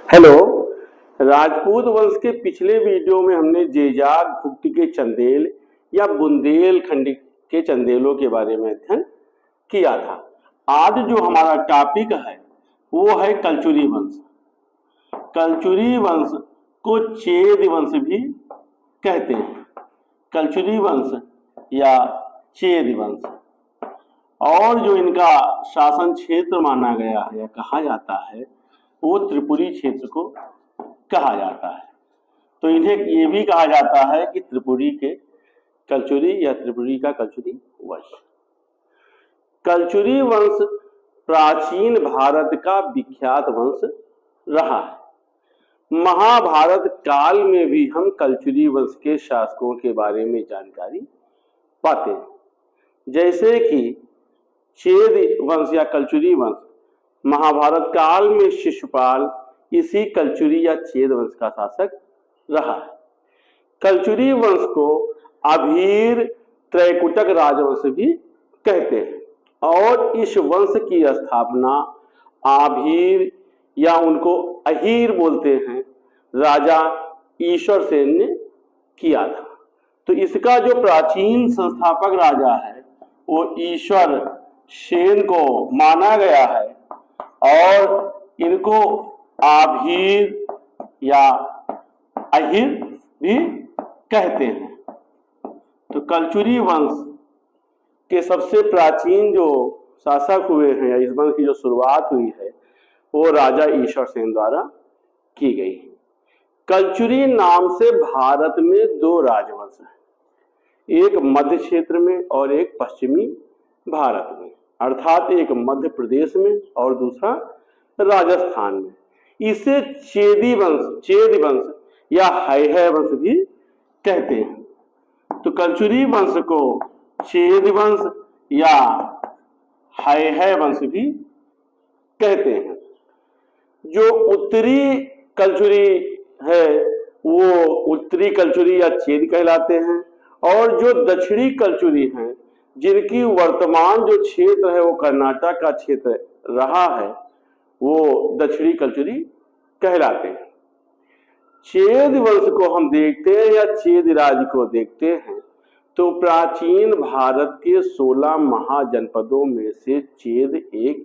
Hello. Rajput वंश के पिछले वीडियो में हमने जेजाग भुक्ति के चंदेल या बुंदेलखंड के चंदेलों के बारे में अध्ययन किया था। आज जो हमारा टॉपिक है वो है कलचुरी वंश। कलचुरी वंश को चेद वंश भी कहते हैं। कलचुरी वंश या चेद वंश, और जो इनका शासन क्षेत्र माना गया है या कहा जाता है वो त्रिपुरी क्षेत्र को कहा जाता है। तो इन्हें ये भी कहा जाता है कि त्रिपुरी के कलचुरी या त्रिपुरी का कलचुरी वंश। कलचुरी वंश प्राचीन भारत का विख्यात वंश रहा है। महाभारत काल में भी हम कलचुरी वंश के शासकों के बारे में जानकारी पाते हैं, जैसे कि चेद वंश या कलचुरी वंश महाभारत काल में शिशुपाल इसी कलचुरी या चेद वंश का शासक रहा है। कलचुरी वंश को अभीर त्रैकुटक राजवंश भी कहते हैं, और इस वंश की स्थापना आभीर या उनको अहीर बोलते हैं राजा ईश्वर सेन ने किया था। तो इसका जो प्राचीन संस्थापक राजा है वो ईश्वर सेन को माना गया है, और इनको आभीर या अहीर भी कहते हैं। तो कलचुरी वंश के सबसे प्राचीन जो शासक हुए हैं या इस वंश की जो शुरुआत हुई है वो राजा ईश्वर सेन द्वारा की गई। कलचुरी नाम से भारत में दो राजवंश हैं, एक मध्य क्षेत्र में और एक पश्चिमी भारत में, अर्थात एक मध्य प्रदेश में और दूसरा राजस्थान में। इसे चेदी वंश या हैहय वंश भी कहते हैं। तो कलचुरी वंश को चेद वंश या हैहय वंश भी कहते हैं। जो उत्तरी कलचुरी है वो उत्तरी कलचुरी या चेद कहलाते हैं, और जो दक्षिणी कलचुरी हैं जिनकी वर्तमान जो क्षेत्र है वो कर्नाटक का क्षेत्र रहा है वो दक्षिणी कलचुरी कहलाते हैं। चेद वंश को हम देखते हैं या चेद राज्य को देखते हैं तो प्राचीन भारत के 16 महाजनपदों में से चेद एक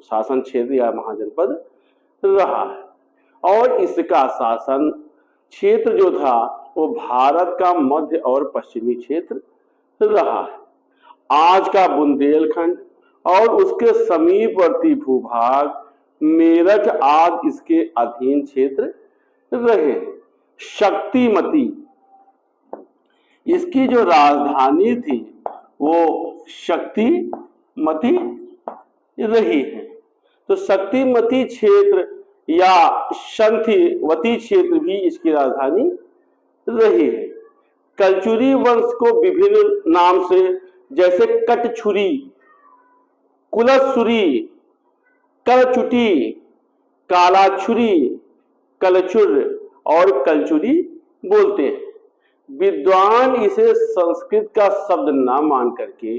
शासन क्षेत्र या महाजनपद रहा है, और इसका शासन क्षेत्र जो था वो भारत का मध्य और पश्चिमी क्षेत्र रहा है। आज का बुंदेलखंड और उसके समीपवर्ती भूभाग मेरठ आदि इसके अधीन क्षेत्र रहे। शक्तिमती इसकी जो राजधानी थी वो शक्तिमती रही है। तो शक्तिमती क्षेत्र या शंथिवती क्षेत्र भी इसकी राजधानी रही है। कलचुरी वंश को विभिन्न नाम से जैसे कटछुरी, कुलसुरी, कलचुटी, कालाछुरी, कलचुर और कलचुरी बोलते हैं। विद्वान इसे संस्कृत का शब्द न मान करके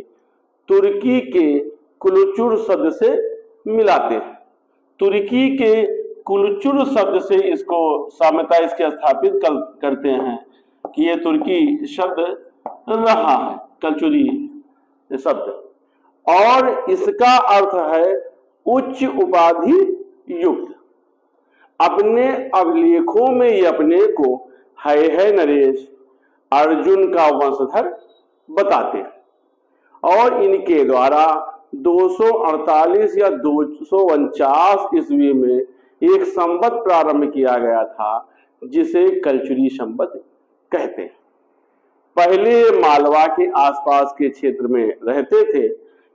तुर्की के कुलचुर शब्द से मिलाते हैं। तुर्की के कुलचुर शब्द से इसको साम्यता इसके स्थापित करते हैं कि ये तुर्की शब्द रहा है कलचुरी शब्द, और इसका अर्थ है उच्च उपाधि युक्त। अपने अभिलेखों में ये अपने को है नरेश अर्जुन का वंशधर बताते हैं, और इनके द्वारा 248 या 249 ईस्वी में एक संवत प्रारंभ किया गया था जिसे कलचुरी संवत कहते हैं। पहले मालवा के आसपास के क्षेत्र में रहते थे,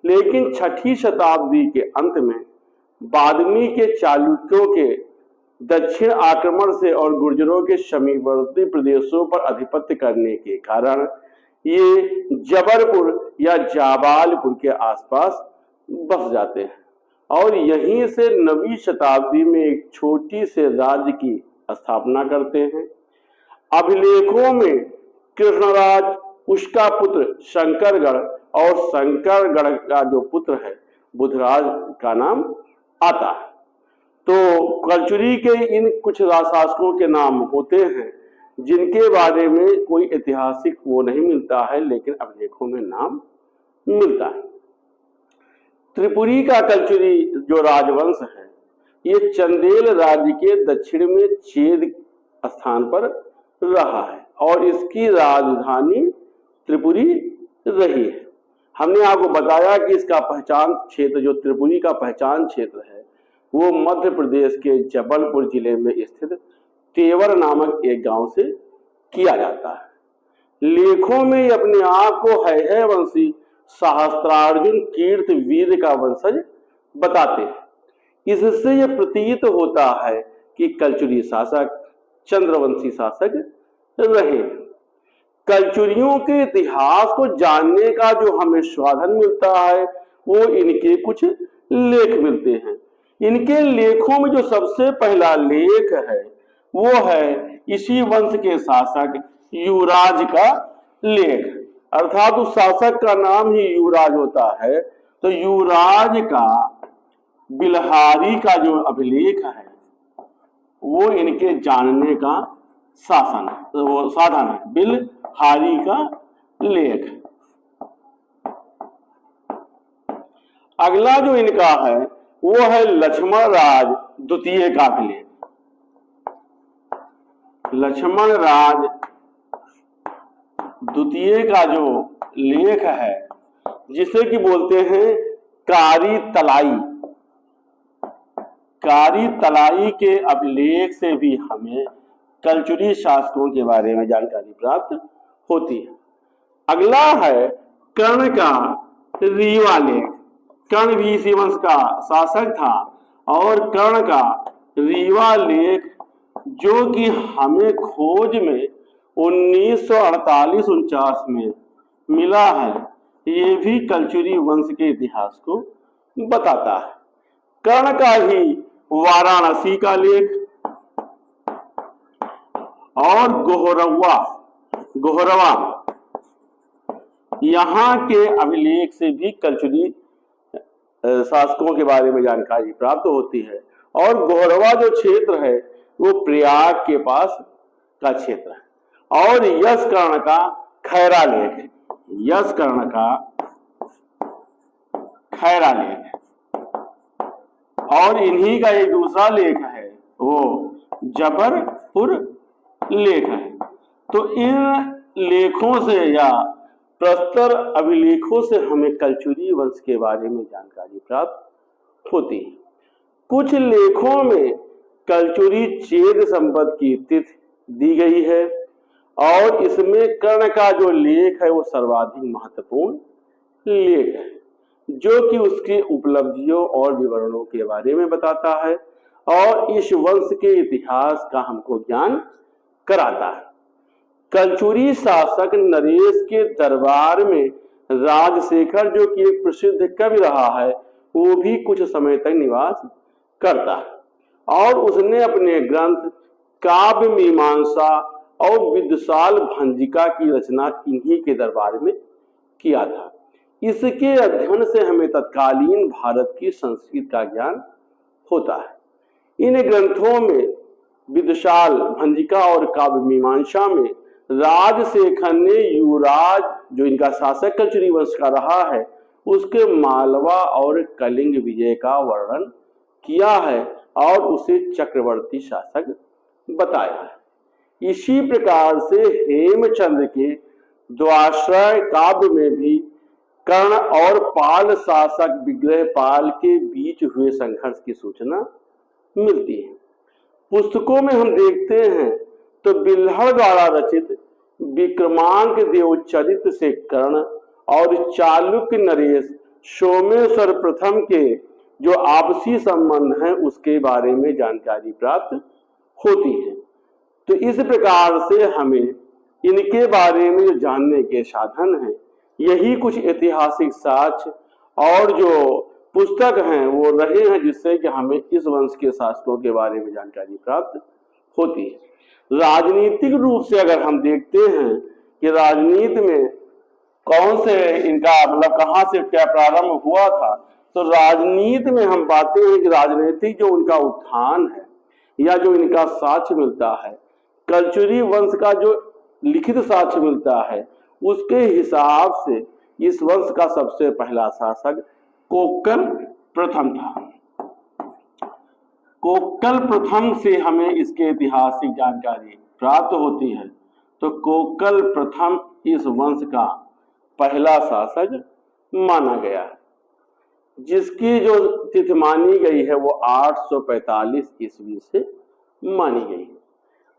लेकिन 6ठी शताब्दी के अंत में बादमी के चालुक्यों के दक्षिण आक्रमण से और गुर्जरों के समीपवर्ती प्रदेशों पर आधिपत्य करने के कारण ये जबरपुर या जाबालपुर के आसपास बस जाते हैं, और यहीं से 9वीं शताब्दी में एक छोटी से राज्य की स्थापना करते हैं। अभिलेखों में कृष्णराज, उसका पुत्र शंकरगढ़ और शंकरगढ़ का जो पुत्र है बुधराज का नाम आता है। तो कलचुरी के इन कुछ शासकों के नाम होते हैं जिनके बारे में कोई ऐतिहासिक वो नहीं मिलता है, लेकिन अभिलेखों में नाम मिलता है। त्रिपुरी का कलचुरी जो राजवंश है, ये चंदेल राज्य के दक्षिण में चेद स्थान पर रहा है और इसकी राजधानी त्रिपुरी रही है। हमने आपको बताया कि इसका पहचान क्षेत्र, जो त्रिपुरी का पहचान क्षेत्र है, वो मध्य प्रदेश के जबलपुर जिले में स्थित तेवर नामक एक गांव से किया जाता है। लेखों में अपने आप को है वंशी सहस्त्रार्जुन कीर्तवीर का वंशज बताते हैं। इससे यह प्रतीत होता है कि कलचुरी शासक चंद्रवंशी शासक रहे। कलचुरियों के इतिहास को जानने का जो हमें साधन मिलता है वो इनके कुछ लेख मिलते हैं। इनके लेखों में जो सबसे पहला लेख है वो है इसी वंश के शासक युवराज का लेख, अर्थात उस शासक का नाम ही युवराज होता है। तो युवराज का बिलहारी का जो अभिलेख है वो इनके जानने का साधन है, बिलहारी का लेख। अगला जो इनका है वो है लक्ष्मण राज द्वितीय का अभिलेख। लक्ष्मण राज द्वितीय का जो लेख है, जिसे कि बोलते हैं कारी तलाई के अभिलेख से भी हमें कलचुरी शासकों के बारे में जानकारी प्राप्त होती है। अगला है कर्ण का रीवा लेख। कर्ण भी इसी वंश का शासक था और कर्ण का रीवा लेख जो कि हमें खोज में 1948-49 में मिला है, ये भी कलचुरी वंश के इतिहास को बताता है। कर्ण का ही वाराणसी का लेख और गोहरवा यहाँ के अभिलेख से भी कलचुरी शासकों के बारे में जानकारी प्राप्त होती है। और गोहरवा जो क्षेत्र है वो प्रयाग के पास का क्षेत्र है। और यशकर्ण का खैरा लेख है, यशकर्ण का खैरा लेख है। और इन्हीं का एक दूसरा लेख है वो जबरपुर लेख है। तो इन लेखों से या प्रस्तर अभिलेखों से हमें कलचुरी वंश के बारे में जानकारी प्राप्त होती है। कुछ लेखों में कलचुरी चेद संवत की तिथि दी गई है और इसमें कर्ण का जो लेख है वो सर्वाधिक महत्वपूर्ण लेख है, जो कि उसकी उपलब्धियों और विवरणों के बारे में बताता है और इस वंश के इतिहास का हमको ज्ञान कराता है। कलचुरी शासक नरेश के दरबार में राजशेखर, जो कि एक प्रसिद्ध कवि रहा है, वो भी कुछ समय तक निवास करता है और उसने अपने ग्रंथ काव्य मीमांसा और विद्वशाल भंजिका की रचना इन्हीं के दरबार में किया था। इसके अध्ययन से हमें तत्कालीन भारत की संस्कृति का ज्ञान होता है। इन ग्रंथों में विद्वशाल भंजिका और काव्य मीमांसा में राजशेखर ने युवराज, जो इनका शासक कलचुरी वंश का रहा है, उसके मालवा और कलिंग विजय का वर्णन किया है और उसे चक्रवर्ती शासक बताया है। इसी प्रकार से हेमचंद्र के द्वाश्रय काव्य में भी कर्ण और पाल शासक विग्रहपाल के बीच हुए संघर्ष की सूचना मिलती है। पुस्तकों में हम देखते हैं तो बिल्हड़ द्वारा रचित विक्रमांक देवचरित से कर्ण और चालुक्य नरेश सोमेश्वर प्रथम के जो आपसी संबंध हैं उसके बारे में जानकारी प्राप्त होती है। तो इस प्रकार से हमें इनके बारे में जो जानने के साधन हैं, यही कुछ ऐतिहासिक साक्ष्य और जो पुस्तक हैं वो रहे हैं, जिससे कि हमें इस वंश के शासकों के बारे में जानकारी प्राप्त होती है। राजनीतिक रूप से अगर हम देखते हैं कि राजनीति में कौन से इनका मतलब कहाँ से क्या प्रारंभ हुआ था, तो राजनीति में हम पाते हैं कि राजनीतिक जो उनका उत्थान है या जो इनका साक्ष्य मिलता है, कलचुरी वंश का जो लिखित साक्ष्य मिलता है, उसके हिसाब से इस वंश का सबसे पहला शासक कोक्कल प्रथम था। कोक्कल प्रथम से हमें इसके ऐतिहासिक जानकारी प्राप्त होती है। तो कोक्कल प्रथम इस वंश का पहला शासक माना गया है, जिसकी जो तिथि मानी गई है वो 845 ईस्वी से मानी गई है।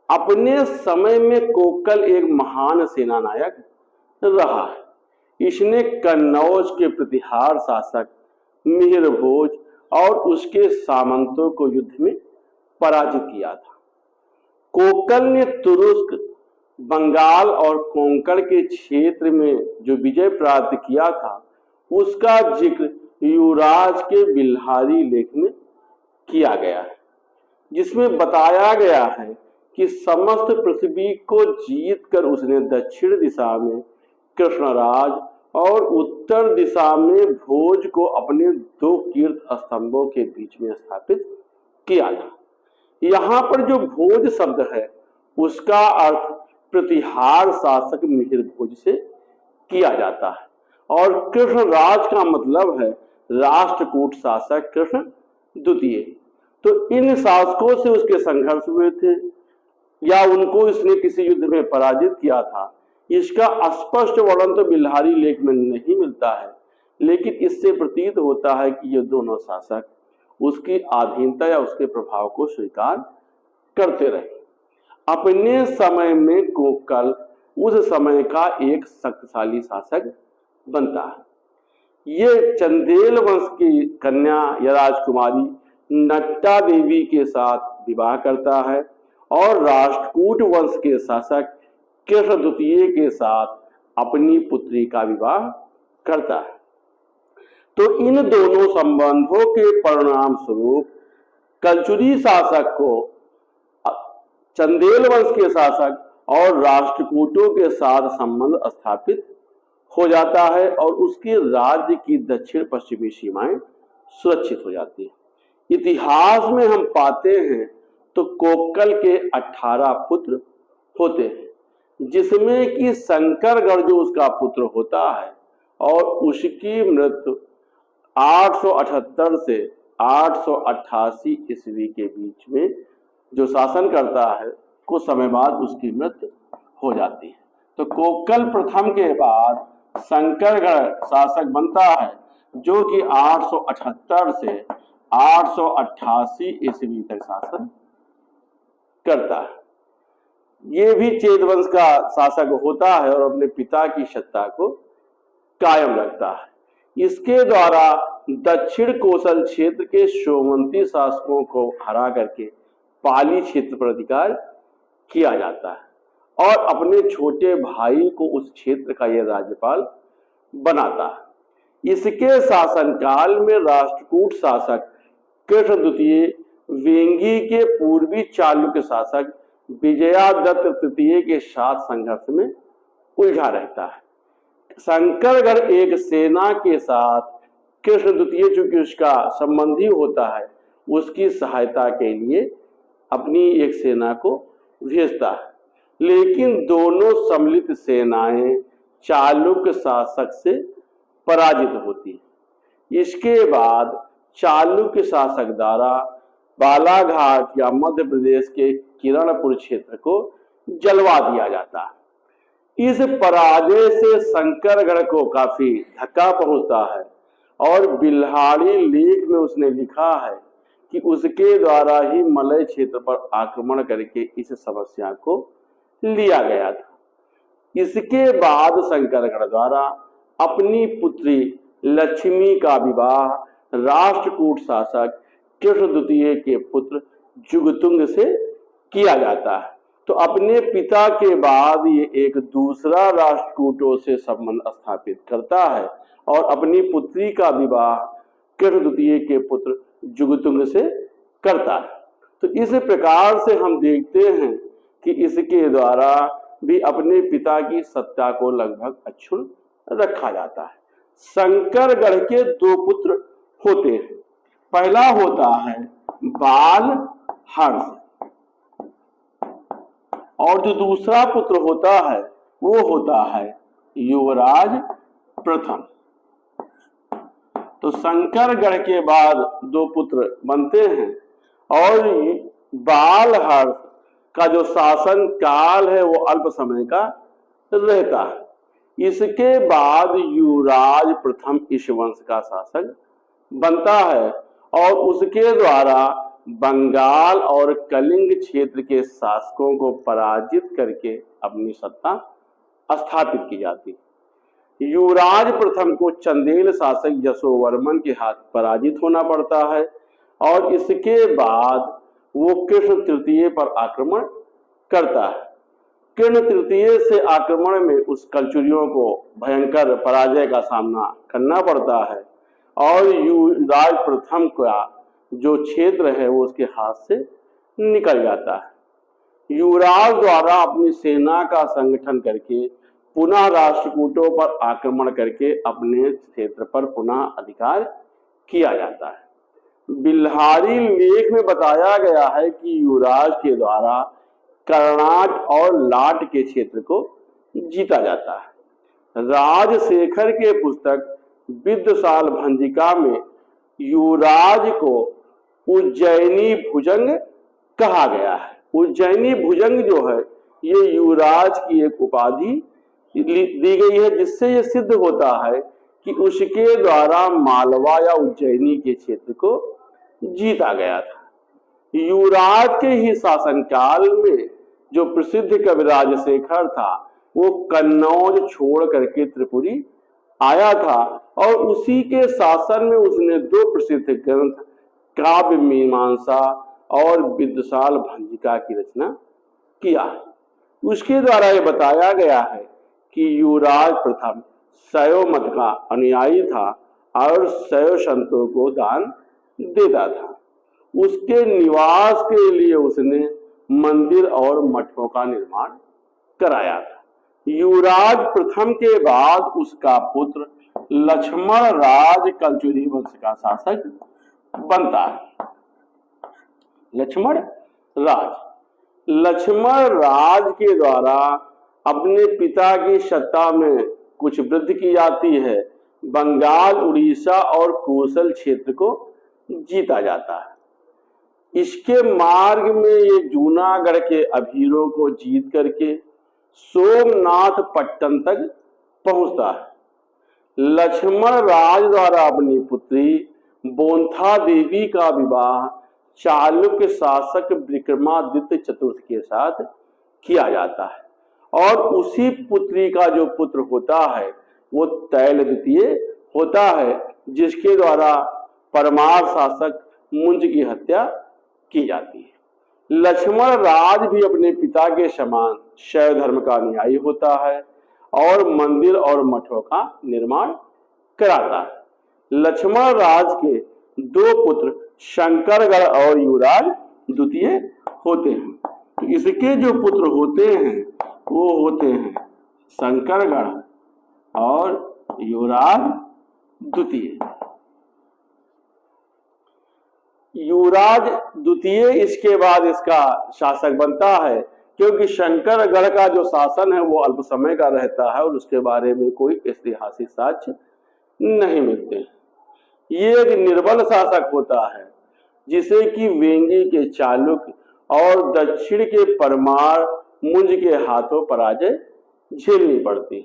अपने समय में कोक्कल एक महान सेनानायक रहा है। इसने कन्नौज के प्रतिहार शासक मिहिर भोज और उसके सामंतों को युद्ध में पराजित किया था। कोक्कल ने तुरुस्क, बंगाल और कोंकण के क्षेत्र में जो विजय प्राप्त किया था, उसका जिक्र युवराज के बिल्हारी लेख में किया गया है, जिसमें बताया गया है कि समस्त पृथ्वी को जीतकर उसने दक्षिण दिशा में कृष्णराज और उत्तर दिशा में भोज को अपने 2 कीर्त स्तंभों के बीच में स्थापित किया था। यहाँ पर जो भोज शब्द है उसका अर्थ प्रतिहार शासक मिहिर भोज से किया जाता है, और कृष्णराज का मतलब है राष्ट्रकूट शासक कृष्ण द्वितीय। तो इन शासकों से उसके संघर्ष हुए थे या उनको इसने किसी युद्ध में पराजित किया था, इसका स्पष्ट वर्णन तो बिल्हारी लेख में नहीं मिलता है, लेकिन इससे प्रतीत होता है कि ये दोनों शासक उसकी अधीनता या उसके प्रभाव को स्वीकार करते रहे। अपने समय में कोक्कल उस समय का एक शक्तिशाली शासक बनता है। ये चंदेल वंश की कन्या या राजकुमारी नट्टा देवी के साथ विवाह करता है और राष्ट्रकूट वंश के शासक कृष्ण द्वितीय के साथ अपनी पुत्री का विवाह करता है। तो इन दोनों संबंधों के परिणाम स्वरूप कलचुरी शासक को चंदेल वंश के शासक और राष्ट्रकूटों के साथ संबंध स्थापित हो जाता है और उसके राज्य की दक्षिण पश्चिमी सीमाएं सुरक्षित हो जाती है। इतिहास में हम पाते हैं तो कोक्कल के 18 पुत्र होते हैं, जिसमें कि शंकरगढ़ जो उसका पुत्र होता है और उसकी मृत्यु 878 से 888 ईस्वी के बीच में जो शासन करता है, कुछ समय बाद उसकी मृत्यु हो जाती है। तो कोक्कल प्रथम के बाद शंकरगढ़ शासक बनता है, जो कि 878 से 888 ईस्वी तक शासन करता है। ये भी चेद वंश का शासक होता है और अपने पिता की सत्ता को कायम रखता है। इसके द्वारा दक्षिण कोसल क्षेत्र के सोमवंती शासकों को हरा करके पाली क्षेत्र पर अधिकार किया जाता है और अपने छोटे भाई को उस क्षेत्र का यह राज्यपाल बनाता है। इसके शासनकाल में राष्ट्रकूट शासक कृष्ण द्वितीय वेंगी के पूर्वी चालुक्य शासक विजयादत्त तृतीय के साथ संघर्ष में उलझा रहता है। शंकरगढ़ एक सेना के साथ कृष्ण द्वितीय, चूंकि उसका संबंधी होता है, उसकी सहायता के लिए अपनी एक सेना को भेजता है, लेकिन दोनों सम्मिलित सेनाएं चालुक्य शासक से पराजित होती है। इसके बाद चालुक्य शासक द्वारा बालाघाट या मध्य प्रदेश के किरणपुर क्षेत्र को जलवा दिया जाता है। इस पराजय से शंकरगढ़ को काफी धक्का पहुंचता है और बिल्हारी लेख में उसने लिखा है कि उसके द्वारा ही मलय क्षेत्र पर आक्रमण करके इस समस्या को लिया गया था। इसके बाद शंकरगढ़ द्वारा अपनी पुत्री लक्ष्मी का विवाह राष्ट्रकूट शासक कृष्ण द्वितीय के पुत्र जुगतुंग से किया जाता है। तो अपने पिता के बाद ये एक दूसरा राष्ट्रकूटों से संबंध स्थापित करता है और अपनी पुत्री का विवाह कृष्ण द्वितीय के पुत्र जुगतुंग से करता है। तो इस प्रकार से हम देखते हैं कि इसके द्वारा भी अपने पिता की सत्ता को लगभग अक्षुण्ण रखा जाता है। शंकरगढ़ के 2 पुत्र होते हैं। पहला होता है बाल हर्ष, और जो दूसरा पुत्र होता है वो होता है युवराज प्रथम। तो शंकरगढ़ के बाद दो पुत्र बनते हैं, और बाल हर्ष का जो शासन काल है वो अल्प समय का रहता है। इसके बाद युवराज प्रथम इस वंश का शासक बनता है, और उसके द्वारा बंगाल और कलिंग क्षेत्र के शासकों को पराजित करके अपनी सत्ता स्थापित की जाती। युवराज प्रथम को चंदेल शासक यशोवर्मन के हाथ पराजित होना पड़ता है, और इसके बाद वो कृष्ण तृतीय पर आक्रमण करता है। कृष्ण तृतीय से आक्रमण में उस कलचुरियों को भयंकर पराजय का सामना करना पड़ता है, और युवराज प्रथम का जो क्षेत्र है वो उसके हाथ से निकल जाता है। युवराज द्वारा अपनी सेना का संगठन करके पुनः राष्ट्रकूटों पर आक्रमण करके अपने क्षेत्र पर पुनः अधिकार किया जाता है। बिल्हारी लेख में बताया गया है कि युवराज के द्वारा कर्णाट और लाट के क्षेत्र को जीता जाता है। राजशेखर के पुस्तक विद्वशाल भंजिका में युवराज को उज्जैनी भुजंग कहा गया है। उज्जैनी भुजंग जो है ये युवराज की एक उपाधि दी गई है, जिससे ये सिद्ध होता है कि उसके द्वारा मालवा या उज्जैनी के क्षेत्र को जीता गया था। युवराज के ही शासनकाल में जो प्रसिद्ध कवि राजशेखर था वो कन्नौज छोड़ करके त्रिपुरी आया था, और उसी के शासन में उसने दो प्रसिद्ध ग्रंथ काव्य मीमांसा और विद्वशाल भंजिका की रचना किया। उसके द्वारा यह बताया गया है कि युवराज प्रथम शैव मत का अनुयायी था और शैव संतों को दान देता था। उसके निवास के लिए उसने मंदिर और मठों का निर्माण कराया था। युवराज प्रथम के बाद उसका पुत्र लक्ष्मण राज कलचुरी वंश का शासक बनता है। लक्ष्मण राज के द्वारा अपने पिता की सत्ता में कुछ वृद्धि की जाती है। बंगाल, उड़ीसा और कोसल क्षेत्र को जीता जाता है। इसके मार्ग में ये जूनागढ़ के अभीरों को जीत करके सोमनाथ पट्टन तक पहुंचता है। लक्ष्मण राज द्वारा अपनी पुत्री बोंथा देवी का विवाह चालुक्य शासक विक्रमादित्य चतुर्थ के साथ किया जाता है, और उसी पुत्री का जो पुत्र होता है वो तैल द्वितीय होता है, जिसके द्वारा परमार शासक मुंज की हत्या की जाती है। लक्ष्मण राज भी अपने पिता के समान शैव धर्म का अनुयायी होता है और मंदिर और मठों का निर्माण कराता है। लक्ष्मण राज के दो पुत्र शंकरगढ़ और युवराज द्वितीय होते हैं। तो इसके जो पुत्र होते हैं वो होते हैं शंकरगढ़ और युवराज द्वितीय। युवराज द्वितीय इसके बाद इसका शासक बनता है, क्योंकि शंकरगढ़ का जो शासन है वो अल्प समय का रहता है और उसके बारे में कोई ऐतिहासिक साक्ष्य नहीं मिलते। ये एक निर्बल शासक होता है जिसे कि वेंगी के चालुक्य और दक्षिण के परमार मुंज के हाथों पराजय झेलनी पड़ती।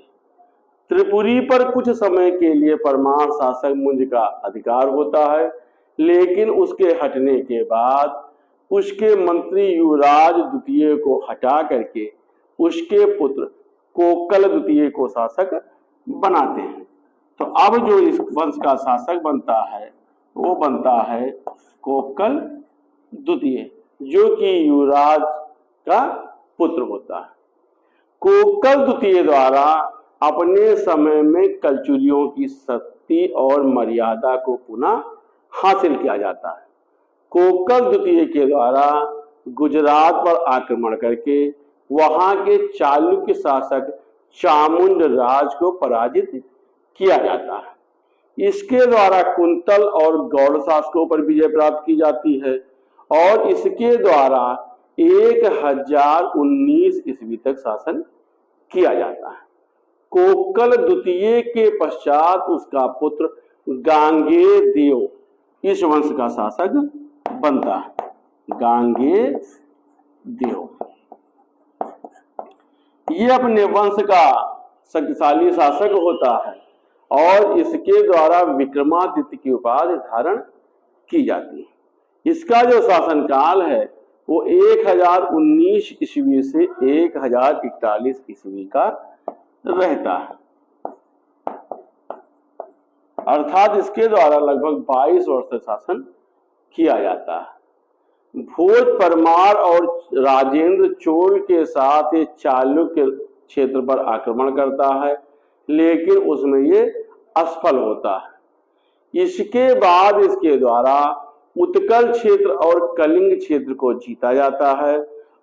त्रिपुरी पर कुछ समय के लिए परमार शासक मुंज का अधिकार होता है, लेकिन उसके हटने के बाद उसके मंत्री युवराज द्वितीय को हटा करके उसके पुत्र कोकल द्वितीय को शासक बनाते हैं। तो अब जो इस वंश का शासक बनता है वो बनता है कोकल द्वितीय, जो कि युवराज का पुत्र होता है। कोकल द्वितीय द्वारा अपने समय में कलचुरियों की शक्ति और मर्यादा को पुनः हासिल किया जाता है। कोकल द्वितीय के द्वारा गुजरात पर आक्रमण करके वहां के चालुक्य शासक चामुंड राज को पराजित किया जाता है। इसके द्वारा कुंतल और गौड़ शासकों पर विजय प्राप्त की जाती है और इसके द्वारा 1019 ईस्वी तक शासन किया जाता है। कोकल द्वितीय के पश्चात उसका पुत्र गांगेय देव इस वंश का शासक बनता है। गांगेय देव ये अपने वंश का शक्तिशाली शासक होता है और इसके द्वारा विक्रमादित्य की उपाधि धारण की जाती है। इसका जो शासनकाल है वो 1019 ईस्वी से 1041 ईस्वी का रहता है, अर्थात इसके द्वारा लगभग 22 वर्ष तक शासन किया जाता है। भोज परमार और राजेंद्र चोल के साथ ये चालुक्य क्षेत्र पर आक्रमण करता है, लेकिन उसमें ये असफल होता है। इसके बाद इसके द्वारा उत्कल क्षेत्र और कलिंग क्षेत्र को जीता जाता है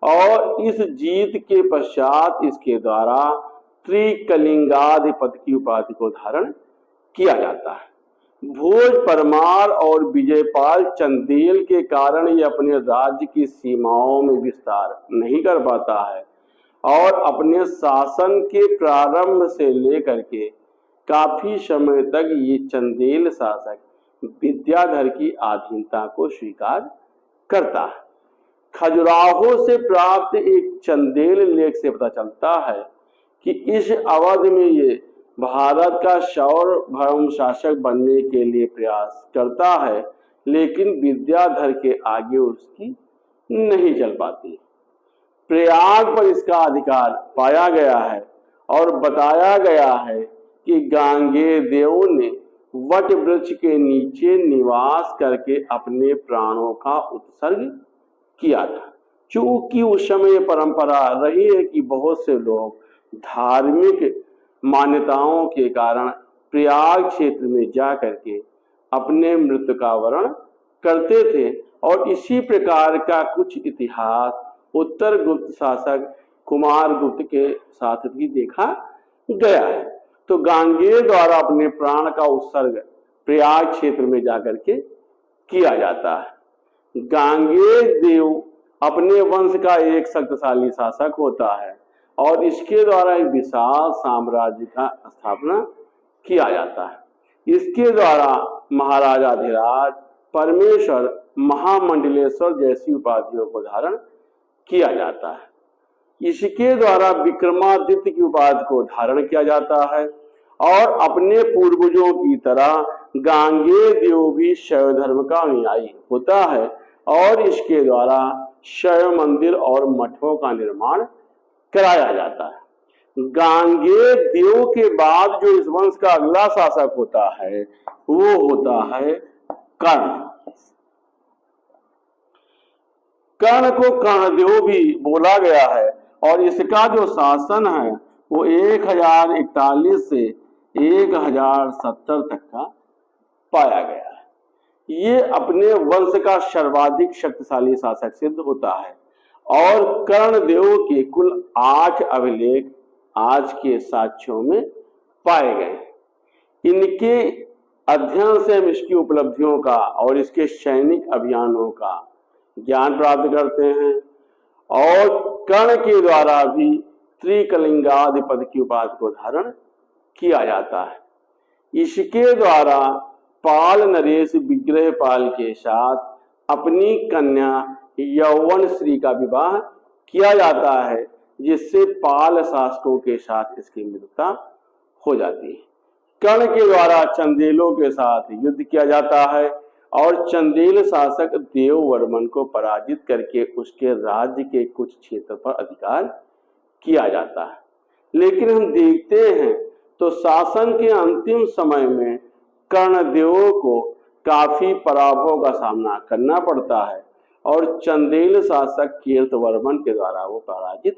और इस जीत के पश्चात इसके द्वारा त्रिकलिंगाधिपति की उपाधि को धारण किया जाता है। भोज परमार और विजयपाल चंदेल के कारण ये अपने राज्य की सीमाओं में विस्तार नहीं कर पाता है और अपने शासन के प्रारंभ से लेकर के काफी समय तक ये चंदेल शासक विद्याधर की अधीनता को स्वीकार करता है। खजुराहो से प्राप्त एक चंदेल लेख से पता चलता है कि इस अवधि में ये भारत का सार्वभौम शासक बनने के लिए प्रयास करता है, लेकिन विद्याधर के आगे उसकी नहीं चल पाती। प्रयाग पर इसका अधिकार पाया गया है और बताया गया है कि गांगेय देव ने वट वृक्ष के नीचे निवास करके अपने प्राणों का उत्सर्ग किया था। चूंकि उस समय परंपरा रही है कि बहुत से लोग धार्मिक मान्यताओं के कारण प्रयाग क्षेत्र में जा करके अपने मृत्यु का वर्ण करते थे और इसी प्रकार का कुछ इतिहास उत्तर गुप्त शासक कुमार गुप्त के साथ भी देखा गया है। तो गांगेय द्वारा अपने प्राण का उत्सर्ग प्रयाग क्षेत्र में जाकर के किया जाता है। गांगेय देव अपने वंश का एक शक्तिशाली शासक होता है और इसके द्वारा एक विशाल साम्राज्य का स्थापना किया जाता है। इसके द्वारा महाराजाधिराज, परमेश्वर, महामंडलेश्वर जैसी उपाधियों को धारण किया जाता है। इसके द्वारा विक्रमादित्य की उपाधि को धारण किया जाता है और अपने पूर्वजों की तरह गांगेय देव भी शैव धर्म का अनुयायी होता है और इसके द्वारा शैव मंदिर और मठों का निर्माण कराया जाता है। गांगेय देव के बाद जो इस वंश का अगला शासक होता है वो होता है कर्ण। कर्ण को कर्णदेव भी बोला गया है और इसका जो शासन है वो 1041 से 1070 तक का पाया गया है। ये अपने वंश का सर्वाधिक शक्तिशाली शासक सिद्ध होता है और कर्णदेव के कुल 8 अभिलेख आज के साक्ष्यों में पाए गए। इनके अध्ययन से हम इसकी उपलब्धियों का और इसके सैनिक अभियानों का ज्ञान प्राप्त करते हैं और कर्ण के द्वारा भी त्रिकलिंगाधिपति की उपाधि को धारण किया जाता है। इसके द्वारा पाल नरेश विग्रहपाल के साथ अपनी कन्या यौवन श्री का विवाह किया जाता है, जिससे पाल शासकों के साथ इसकी मित्रता हो जाती है। कर्ण के द्वारा चंदेलों के साथ युद्ध किया जाता है और चंदेल शासक देववर्मन को पराजित करके उसके राज्य के कुछ क्षेत्र पर अधिकार किया जाता है। लेकिन हम देखते हैं तो शासन के अंतिम समय में कर्णदेव को काफी पराभव का सामना करना पड़ता है और चंदेल शासक कीर्तवर्मन के द्वारा वो पराजित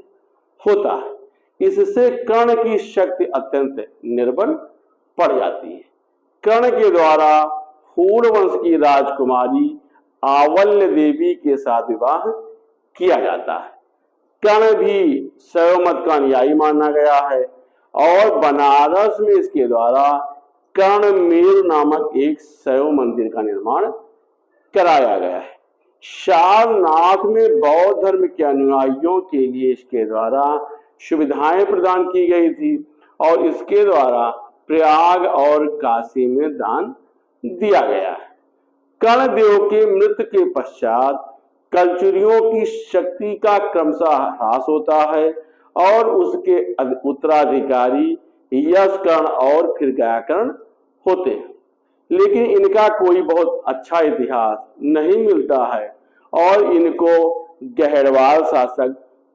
होता है। इससे कर्ण की शक्ति अत्यंत निर्बल पड़ जाती है। कर्ण के द्वारा हूण वंश की राजकुमारी आवल्य देवी के साथ विवाह किया जाता है। कर्ण भी शैव मत का अनुयायी माना गया है और बनारस में इसके द्वारा कर्णमेरु नामक एक शैव मंदिर का निर्माण कराया गया है। सारनाथ में बौद्ध धर्म के अनुयायियों के लिए इसके द्वारा सुविधाएं प्रदान की गई थी और इसके द्वारा प्रयाग और काशी में दान दिया गया है। कर्णदेव के मृत्यु के पश्चात कलचुरियों की शक्ति का क्रमशः ह्रास होता है और उसके उत्तराधिकारी यशकर्ण और फिर गयाकर्ण होते हैं, लेकिन इनका कोई बहुत अच्छा इतिहास नहीं मिलता है और इनको गहरवाल शासक,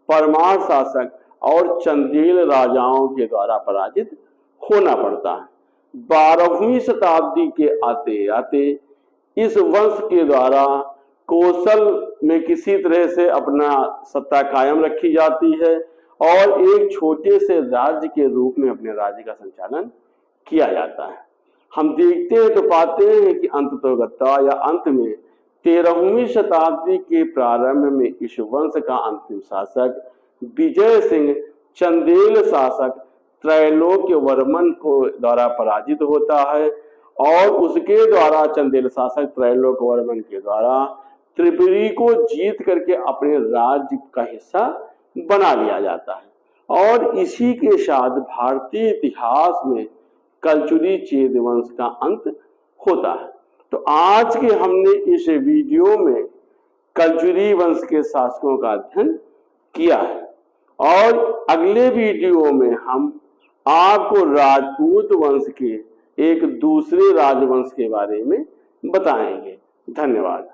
परमार शासक और चंदेल राजाओं के द्वारा पराजित होना पड़ता है। 12वीं शताब्दी के आते आते इस वंश के द्वारा कौशल में किसी तरह से अपना सत्ता कायम रखी जाती है और एक छोटे से राज्य के रूप में अपने राज्य का संचालन किया जाता है। हम देखते हैं तो पाते हैं कि अंततोगत्वा या अंत में 13वीं शताब्दी के प्रारंभ में इस वंश का अंतिम शासक विजय सिंह चंदेल शासक त्रैलोक्य वर्मन को द्वारा पराजित होता है और उसके द्वारा चंदेल शासक त्रैलोक्य वर्मन के द्वारा त्रिपुरी को जीत करके अपने राज्य का हिस्सा बना लिया जाता है और इसी के साथ भारतीय इतिहास में कलचुरी चेद वंश का अंत होता है। तो आज के हमने इस वीडियो में कलचुरी वंश के शासकों का अध्ययन किया है और अगले वीडियो में हम आपको राजपूत वंश के एक दूसरे राजवंश के बारे में बताएंगे। धन्यवाद।